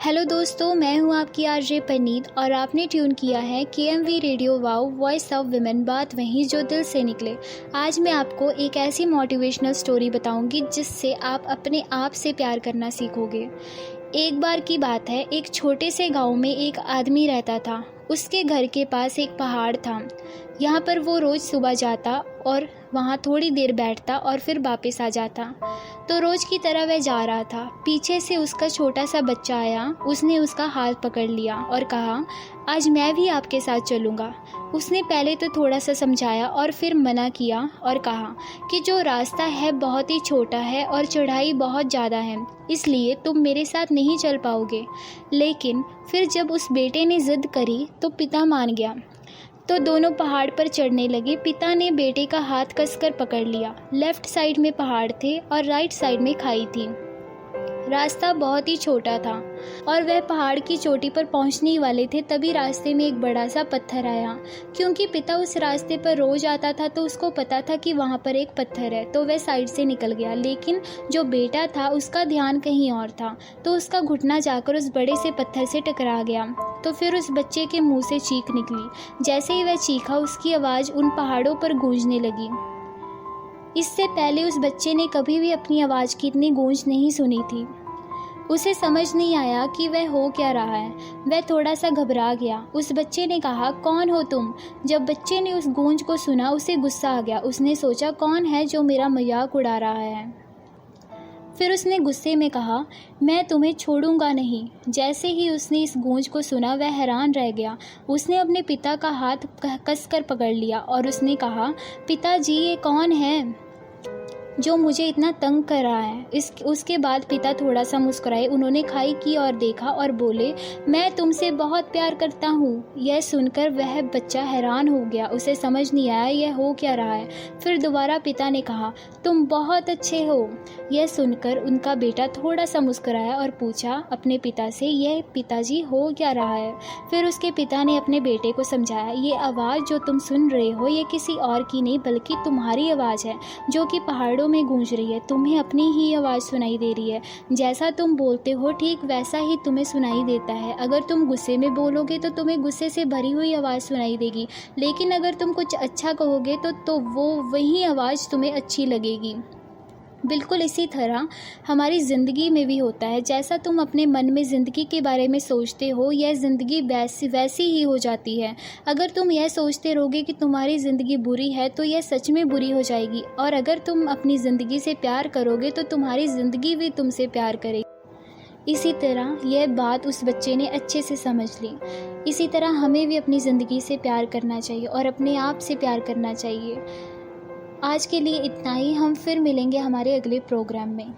Hello दोस्तों, मैं हूं आपकी आरजे पनीत और आपने ट्यून किया है KMV radio wow voice of women, बात वहीं जो दिल से निकले। आज मैं आपको एक ऐसी मोटिवेशनल स्टोरी बताऊंगी जिससे आप अपने आप से प्यार करना सीखोगे। एक बार की बात है, एक छोटे से गांव में एक आदमी रहता था। उसके घर के पास एक पहाड़ था। यहाँ पर वो रोज़ सुबह जाता और वहाँ थोड़ी देर बैठता और फिर वापस आ जाता। तो रोज़ की तरह वह जा रहा था। पीछे से उसका छोटा सा बच्चा आया। उसने उसका हाथ पकड़ लिया और कहा, आज मैं भी आपके साथ चलूँगा। उसने पहले तो थोड़ा सा समझाया और फिर मना किया और कहा कि जो रास्ता है बहुत ही छोटा है और चढ़ाई बहुत ज़्यादा है, इसलिए तुम मेरे साथ नहीं चल पाओगे। लेकिन फिर जब उस बेटे ने ज़िद करी तो पिता मान गया। तो दोनों पहाड़ पर चढ़ने लगे। पिता ने बेटे का हाथ कसकर पकड़ लिया। लेफ्ट साइड में पहाड़ थे और राइट साइड में खाई थी। रास्ता बहुत ही छोटा था और वह पहाड़ की चोटी पर पहुंचने ही वाले थे, तभी रास्ते में एक बड़ा सा पत्थर आया। क्योंकि पिता उस रास्ते पर रोज आता था तो उसको पता था कि वहां पर एक पत्थर है, तो वह साइड से निकल गया। लेकिन जो बेटा था उसका ध्यान कहीं और था, तो उसका घुटना जाकर उस बड़े से पत्थर से टकरा गया। तो फिर उस बच्चे के मुंह से चीख निकली। जैसे ही वह चीखा, उसकी आवाज़ उन पहाड़ों पर गूंजने लगी। इससे पहले उस बच्चे ने कभी भी अपनी आवाज़ की इतनी गूंज नहीं सुनी थी। उसे समझ नहीं आया कि वह हो क्या रहा है। वह थोड़ा सा घबरा गया। उस बच्चे ने कहा, कौन हो तुम? जब बच्चे ने उस गूंज को सुना, उसे गुस्सा आ गया। उसने सोचा, कौन है जो मेरा मजाक उड़ा रहा है? फिर उसने गुस्से में कहा, मैं तुम्हें छोड़ूंगा नहीं। जैसे ही उसने इस गूंज को सुना, वह हैरान रह गया। उसने अपने पिता का हाथ कसकर पकड़ लिया और उसने कहा, पिताजी, ये कौन है जो मुझे इतना तंग कर रहा है? उसके बाद पिता थोड़ा सा मुस्कुराए। उन्होंने खाई की और देखा और बोले, मैं तुमसे बहुत प्यार करता हूँ। यह सुनकर वह बच्चा हैरान हो गया। उसे समझ नहीं आया यह हो क्या रहा है। फिर दोबारा पिता ने कहा, तुम बहुत अच्छे हो। यह सुनकर उनका बेटा थोड़ा सा मुस्कुराया और पूछा अपने पिता से, यह पिताजी हो क्या रहा है? फिर उसके पिता ने अपने बेटे को समझाया, ये आवाज़ जो तुम सुन रहे हो ये किसी और की नहीं बल्कि तुम्हारी आवाज़ है, जो कि पहाड़ों में गूंज रही है। तुम्हें अपनी ही आवाज़ सुनाई दे रही है। जैसा तुम बोलते हो ठीक वैसा ही तुम्हें सुनाई देता है। अगर तुम गुस्से में बोलोगे तो तुम्हें गुस्से से भरी हुई आवाज़ सुनाई देगी, लेकिन अगर तुम कुछ अच्छा कहोगे तो वो वही आवाज़ तुम्हें अच्छी लगेगी। बिल्कुल इसी तरह हमारी ज़िंदगी में भी होता है। जैसा तुम अपने मन में ज़िंदगी के बारे में सोचते हो, यह ज़िंदगी वैसी ही हो जाती है। अगर तुम यह सोचते रहोगे कि तुम्हारी ज़िंदगी बुरी है तो यह सच में बुरी हो जाएगी, और अगर तुम अपनी ज़िंदगी से प्यार करोगे तो तुम्हारी ज़िंदगी भी तुमसे प्यार करेगी। इसी तरह यह बात उस बच्चे ने अच्छे से समझ ली। इसी तरह हमें भी अपनी ज़िंदगी से प्यार करना चाहिए और अपने आप से प्यार करना चाहिए। आज के लिए इतना ही। हम फिर मिलेंगे हमारे अगले प्रोग्राम में।